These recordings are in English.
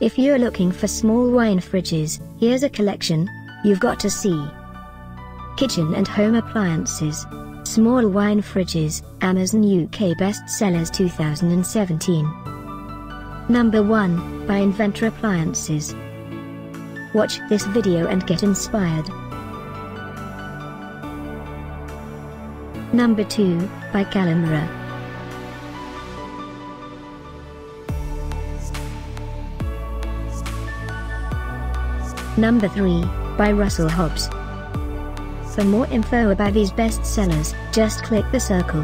If you're looking for small wine fridges, here's a collection you've got to see. Kitchen and home appliances. Small wine fridges, Amazon UK bestsellers 2017. Number 1, by Inventor Appliances. Watch this video and get inspired. Number 2, by Kalamera. Number 3, by Hobbs. For more info about these bestsellers, just click the circle.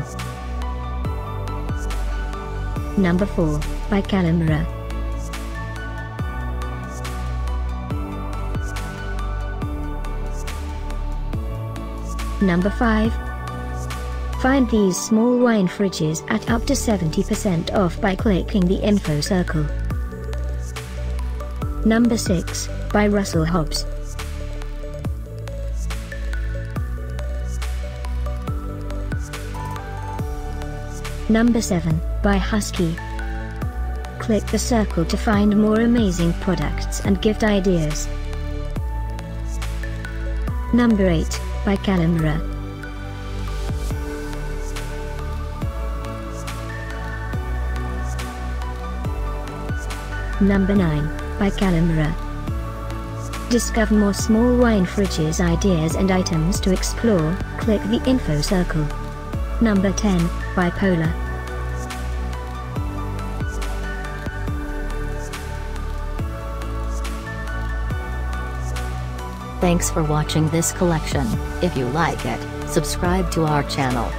Number 4, by Kalamera. Number 5. Find these small wine fridges at up to 70% off by clicking the info circle. Number 6, by Hobbs. Number 7, by Husky. Click the circle to find more amazing products and gift ideas. Number 8, by Kalamera. Number 9, by Kalamera. Discover more small wine fridges ideas and items to explore, click the info circle. Number 10, by Polar. Thanks for watching this collection. If you like it, subscribe to our channel.